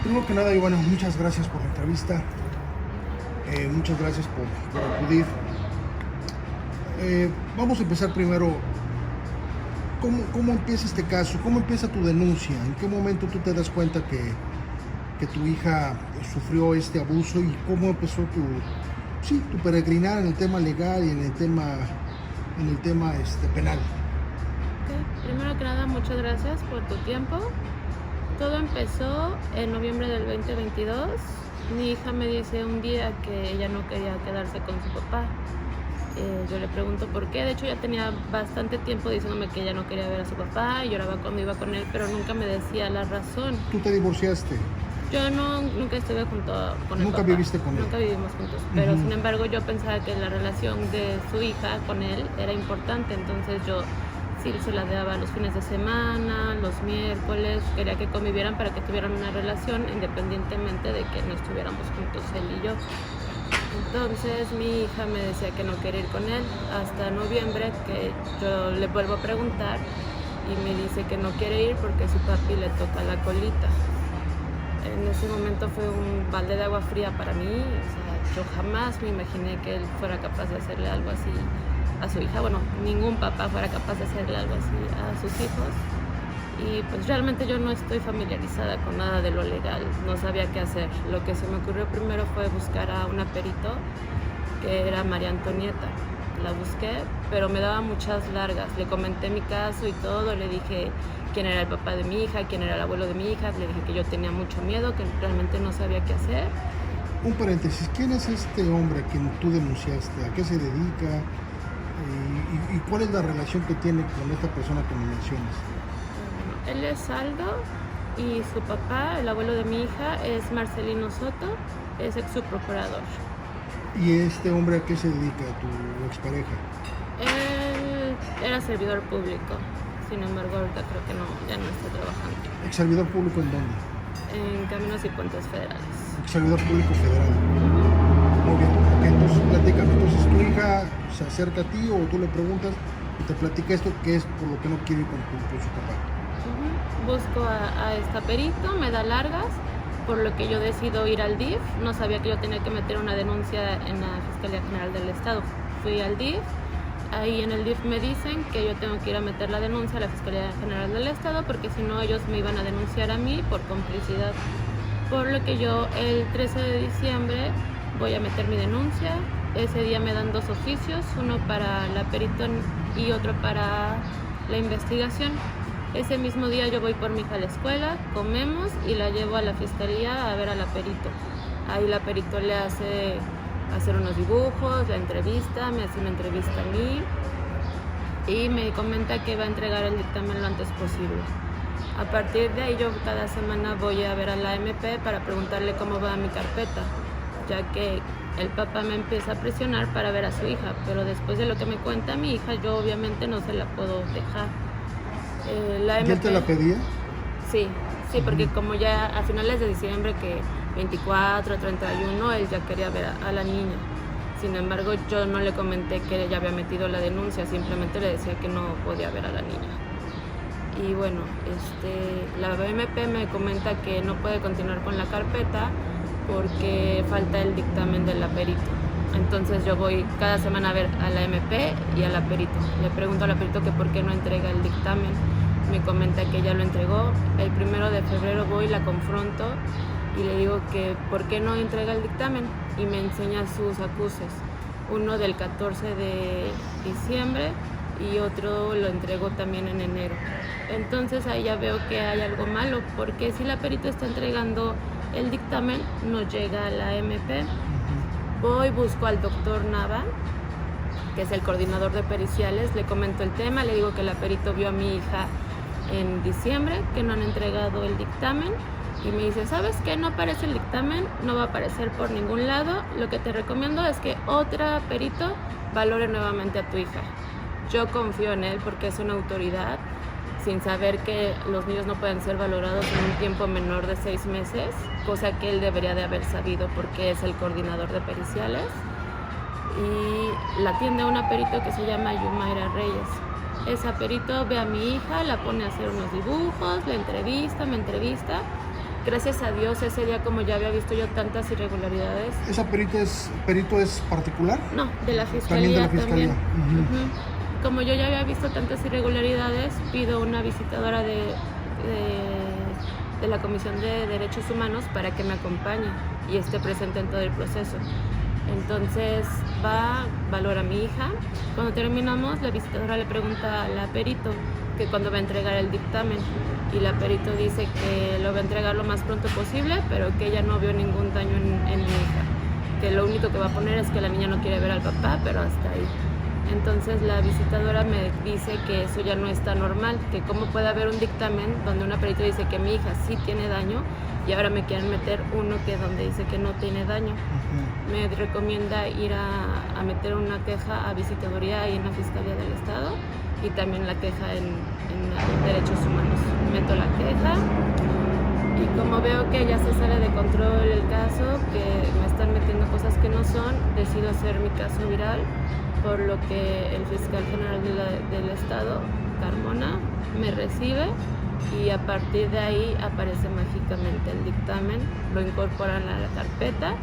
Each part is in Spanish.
Primero que nada, Ivana, muchas gracias por la entrevista. Muchas gracias por acudir. Vamos a empezar primero. ¿Cómo empieza este caso? ¿Cómo empieza tu denuncia? ¿En qué momento tú te das cuenta que tu hija sufrió este abuso y cómo empezó tu peregrinar en el tema legal y en el tema penal? Okay. Primero que nada, muchas gracias por tu tiempo. Todo empezó en noviembre del 2022. Mi hija me dice un día que ella no quería quedarse con su papá. Yo le pregunto por qué. De hecho, ya tenía bastante tiempo diciéndome que ella no quería ver a su papá y lloraba cuando iba con él, pero nunca me decía la razón. ¿Tú te divorciaste? Yo nunca estuve junto con el ¿Nunca papá. viviste con él? Nunca vivimos juntos, pero sin embargo yo pensaba que la relación de su hija con él era importante, entonces yo sí se la daba los fines de semana, los miércoles, quería que convivieran para que tuvieran una relación independientemente de que no estuviéramos juntos él y yo. Entonces mi hija me decía que no quería ir con él hasta noviembre, que yo le vuelvo a preguntar y me dice que no quiere ir porque su papi le toca la colita. En ese momento fue un balde de agua fría para mí, o sea, yo jamás me imaginé que él fuera capaz de hacerle algo así a su hija. Bueno, ningún papá fuera capaz de hacerle algo así a sus hijos. Y pues realmente yo no estoy familiarizada con nada de lo legal, no sabía qué hacer. Lo que se me ocurrió primero fue buscar a una perito, que era María Antonieta. La busqué, pero me daba muchas largas. Le comenté mi caso y todo, le dije quién era el papá de mi hija, quién era el abuelo de mi hija, le dije que yo tenía mucho miedo, que realmente no sabía qué hacer. Un paréntesis, ¿quién es este hombre a quien tú denunciaste? ¿A qué se dedica? ¿Y cuál es la relación que tiene con esta persona que me mencionas? Él es Aldo y su papá, el abuelo de mi hija, es Marcelino Soto, es ex subprocurador. ¿Y este hombre a qué se dedica, tu expareja? Él era servidor público, sin embargo ahorita creo que ya no está trabajando. ¿Ex servidor público en dónde? En Caminos y Puentes Federales. Ex servidor público federal. Muy bien, ok, entonces platícame. Entonces tu hija se acerca a ti o tú le preguntas y te platica esto, que es por lo que no quiere ir con su papá. Busco a esta perito, me da largas, por lo que yo decido ir al DIF. No sabía que yo tenía que meter una denuncia en la Fiscalía General del Estado. Fui al DIF, ahí en el DIF me dicen que yo tengo que ir a meter la denuncia a la Fiscalía General del Estado porque si no ellos me iban a denunciar a mí por complicidad. Por lo que yo el 13 de diciembre voy a meter mi denuncia. Ese día me dan 2 oficios, uno para la perito y otro para la investigación. Ese mismo día yo voy por mi hija a la escuela, comemos y la llevo a la fiscalía a ver a la perito. Ahí la perito le hace hacer unos dibujos, la entrevista, me hace una entrevista a mí y me comenta que va a entregar el dictamen lo antes posible. A partir de ahí yo cada semana voy a ver a la MP para preguntarle cómo va mi carpeta, ya que el papá me empieza a presionar para ver a su hija, pero después de lo que me cuenta mi hija yo obviamente no se la puedo dejar. ¿Ya te la pedía? Sí, porque como ya a finales de diciembre, que 24, 31, él ya quería ver a la niña. Sin embargo, yo no le comenté que ella había metido la denuncia, simplemente le decía que no podía ver a la niña. Y bueno, la BMP me comenta que no puede continuar con la carpeta porque falta el dictamen de la perito. Entonces yo voy cada semana a ver a la MP y a la perito. Le pregunto a la perito que por qué no entrega el dictamen. Me comenta que ya lo entregó. El 1 de febrero voy, la confronto y le digo que por qué no entrega el dictamen y me enseña sus acuses. Uno del 14 de diciembre y otro lo entregó también en enero. Entonces ahí ya veo que hay algo malo, porque si la perito está entregando el dictamen, no llega a la MP. Voy, busco al doctor Nava, que es el coordinador de periciales, le comento el tema, le digo que la perito vio a mi hija en diciembre, que no han entregado el dictamen y me dice, ¿sabes qué? No aparece el dictamen, no va a aparecer por ningún lado, lo que te recomiendo es que otra perito valore nuevamente a tu hija. Yo confío en él porque es una autoridad, sin saber que los niños no pueden ser valorados en un tiempo menor de 6 meses, cosa que él debería de haber sabido porque es el coordinador de periciales. Y la atiende una perito que se llama Yumaira Reyes. Esa perito ve a mi hija, la pone a hacer unos dibujos, la entrevista, me entrevista, gracias a Dios ese día, como ya había visto yo tantas irregularidades. ¿Esa perito es particular? No, de la fiscalía. También de la fiscalía. Ujú. Como yo ya había visto tantas irregularidades, pido una visitadora de la Comisión de Derechos Humanos para que me acompañe y esté presente en todo el proceso. Entonces valora a mi hija. Cuando terminamos, la visitadora le pregunta a la perito que cuándo va a entregar el dictamen, y la perito dice que lo va a entregar lo más pronto posible, pero que ella no vio ningún daño en mi hija, que lo único que va a poner es que la niña no quiere ver al papá, pero hasta ahí. Entonces la visitadora me dice que eso ya no está normal, que cómo puede haber un dictamen donde una perito dice que mi hija sí tiene daño y ahora me quieren meter uno que donde dice que no tiene daño. Me recomienda ir a meter una queja a visitaduría y en la Fiscalía del Estado, y también la queja en Derechos Humanos. Meto la queja y como veo que ya se sale de control el caso, que me están metiendo cosas que no son, decido hacer mi caso viral, por lo que el fiscal general del Estado, Carmona, me recibe, y a partir de ahí aparece mágicamente el dictamen, lo incorporan a la carpeta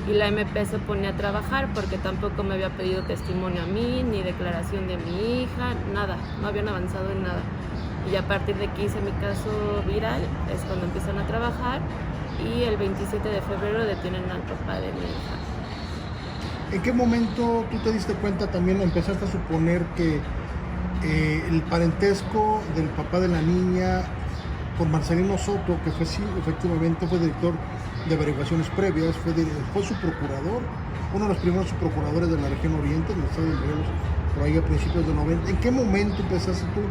y la MP se pone a trabajar, porque tampoco me había pedido testimonio a mí, ni declaración de mi hija, nada, no habían avanzado en nada. Y a partir de que hice mi caso viral es cuando empiezan a trabajar, y el 27 de febrero detienen al papá de mi hija. ¿En qué momento tú te diste cuenta, también empezaste a suponer que el parentesco del papá de la niña con Marcelino Soto, que fue sí, efectivamente fue director de averiguaciones previas, fue su procurador, uno de los primeros subprocuradores de la región oriente, del estado de Morelos, por ahí a principios de 90? ¿En qué momento empezaste tú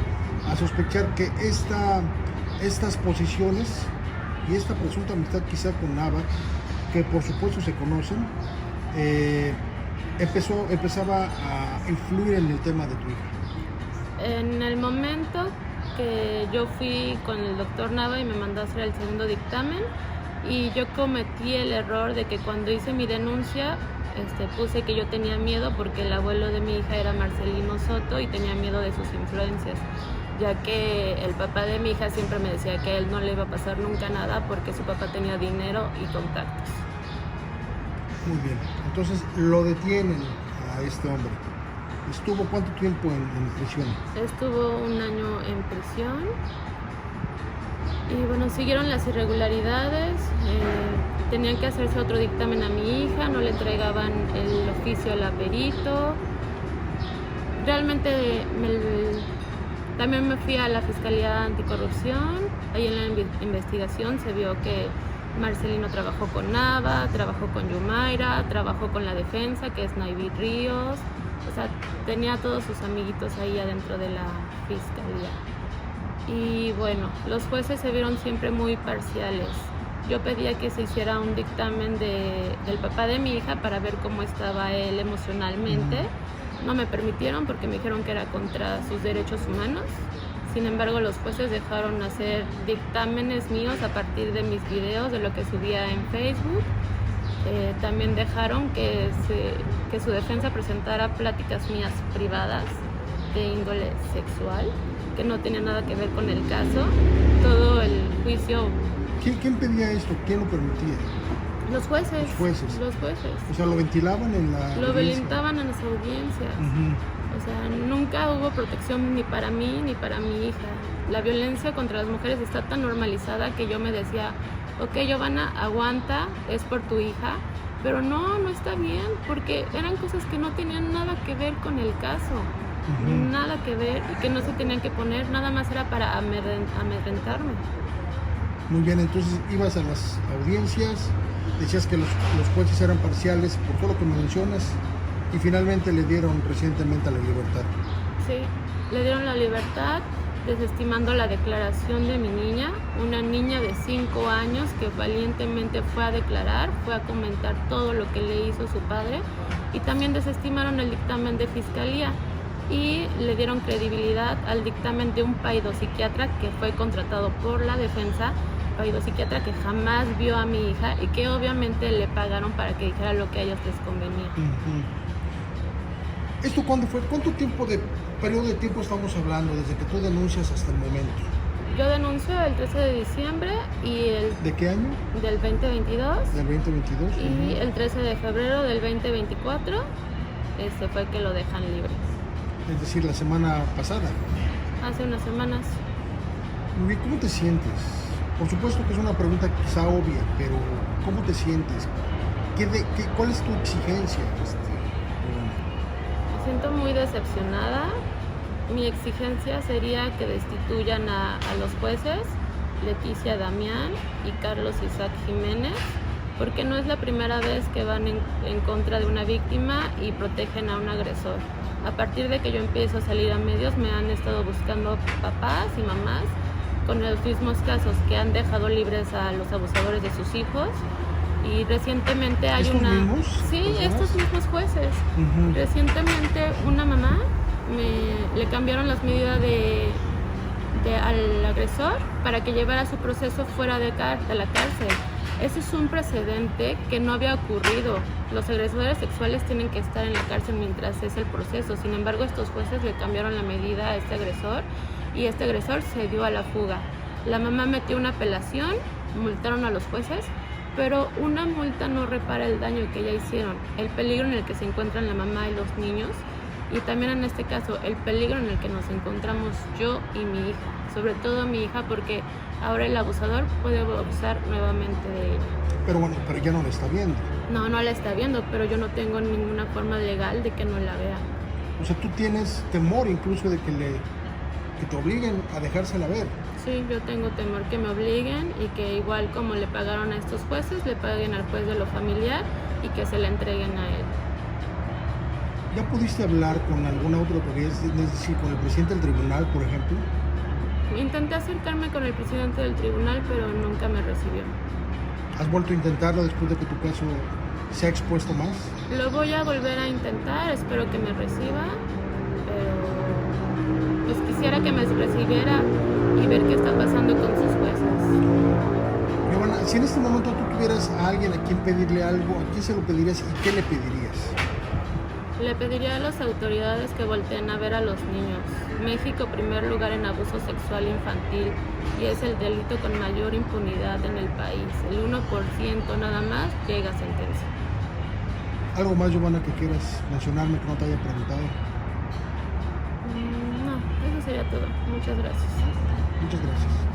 a sospechar que estas posiciones y esta presunta amistad quizá con Nava, que por supuesto se conocen, empezaba a influir en el tema de tu hija? En el momento que yo fui con el doctor Nava y me mandó a hacer el segundo dictamen, y yo cometí el error de que cuando hice mi denuncia puse que yo tenía miedo porque el abuelo de mi hija era Marcelino Soto y tenía miedo de sus influencias, ya que el papá de mi hija siempre me decía que a él no le iba a pasar nunca nada porque su papá tenía dinero y contactos. Muy bien, entonces lo detienen a este hombre. ¿Estuvo cuánto tiempo en prisión? Estuvo 1 año en prisión. Y bueno, siguieron las irregularidades. Tenían que hacerse otro dictamen a mi hija, no le entregaban el oficio al perito. Realmente también me fui a la Fiscalía Anticorrupción. Ahí en la investigación se vio que Marcelino trabajó con Nava, trabajó con Yumaira, trabajó con la defensa, que es Nayib Ríos. O sea, tenía a todos sus amiguitos ahí adentro de la fiscalía. Y bueno, los jueces se vieron siempre muy parciales. Yo pedía que se hiciera un dictamen del papá de mi hija para ver cómo estaba él emocionalmente. No me permitieron porque me dijeron que era contra sus derechos humanos. Sin embargo, los jueces dejaron hacer dictámenes míos a partir de mis videos, de lo que subía en Facebook. También dejaron que su defensa presentara pláticas mías privadas de índole sexual, que no tenía nada que ver con el caso. Todo el juicio... ¿Quién pedía esto? ¿Quién lo permitía? Los jueces. Los jueces. Los jueces. O sea, lo ventilaban en la Lo audiencia. ventilaban en las audiencias. O sea, nunca hubo protección ni para mí ni para mi hija. La violencia contra las mujeres está tan normalizada que yo me decía, ok, Giovanna, aguanta, es por tu hija, pero no está bien, porque eran cosas que no tenían nada que ver con el caso, nada que ver, y que no se tenían que poner, nada más era para amedrentarme. Muy bien, entonces ibas a las audiencias, decías que los jueces eran parciales por todo lo que mencionas, y finalmente le dieron recientemente la libertad. Sí, le dieron la libertad, desestimando la declaración de mi niña, una niña de 5 años que valientemente fue a declarar, fue a comentar todo lo que le hizo su padre, y también desestimaron el dictamen de fiscalía y le dieron credibilidad al dictamen de un paidopsiquiatra que fue contratado por la defensa, paidopsiquiatra que jamás vio a mi hija y que obviamente le pagaron para que dijera lo que a ellos les convenía. ¿Esto cuándo fue? ¿Cuánto periodo de tiempo estamos hablando desde que tú denuncias hasta el momento? Yo denuncio el 13 de diciembre y el ¿De qué año? del 2022 Del 2022. y el 13 de febrero del 2024 fue que lo dejan libre. Es decir, la semana pasada. Hace unas semanas. Muy bien, ¿cómo te sientes? Por supuesto que es una pregunta quizá obvia, pero ¿cómo te sientes? ¿Cuál es tu exigencia? Me siento muy decepcionada. Mi exigencia sería que destituyan a los jueces Leticia Damián y Carlos Isaac Jiménez, porque no es la primera vez que van en contra de una víctima y protegen a un agresor. A partir de que yo empiezo a salir a medios, me han estado buscando papás y mamás con los mismos casos, que han dejado libres a los abusadores de sus hijos. Y recientemente hay ¿Estos una... mismos? Sí, ¿Personas? estos mismos jueces. Uh-huh. Recientemente una mamá le cambiaron las medidas al agresor para que llevara su proceso fuera de la cárcel. Ese es un precedente que no había ocurrido. Los agresores sexuales tienen que estar en la cárcel mientras es el proceso. Sin embargo, estos jueces le cambiaron la medida a este agresor y este agresor se dio a la fuga. La mamá metió una apelación, multaron a los jueces, pero una multa no repara el daño que ya hicieron, el peligro en el que se encuentran la mamá y los niños, y también en este caso el peligro en el que nos encontramos yo y mi hija, sobre todo mi hija, porque ahora el abusador puede abusar nuevamente de ella. Pero bueno, pero ya no la está viendo. No la está viendo, pero yo no tengo ninguna forma legal de que no la vea. O sea, tú tienes temor incluso de que te obliguen a dejársela ver. Sí, yo tengo temor que me obliguen y que igual como le pagaron a estos jueces, le paguen al juez de lo familiar y que se la entreguen a él. ¿Ya pudiste hablar con alguna otra autoridad, es decir, con el presidente del tribunal, por ejemplo? Intenté acercarme con el presidente del tribunal, pero nunca me recibió. ¿Has vuelto a intentarlo después de que tu caso se ha expuesto más? Lo voy a volver a intentar, espero que me reciba, pero pues quisiera que me recibiera y ver qué está pasando con sus jueces. Giovanna, si en este momento tú tuvieras a alguien a quien pedirle algo, ¿a quién se lo pedirías y qué le pedirías? Le pediría a las autoridades que volteen a ver a los niños. México, primer lugar en abuso sexual infantil, y es el delito con mayor impunidad en el país. El 1% nada más llega a sentencia. ¿Algo más, Giovanna, que quieras mencionarme que no te haya preguntado? No, eso sería todo. Muchas gracias. Muchas gracias.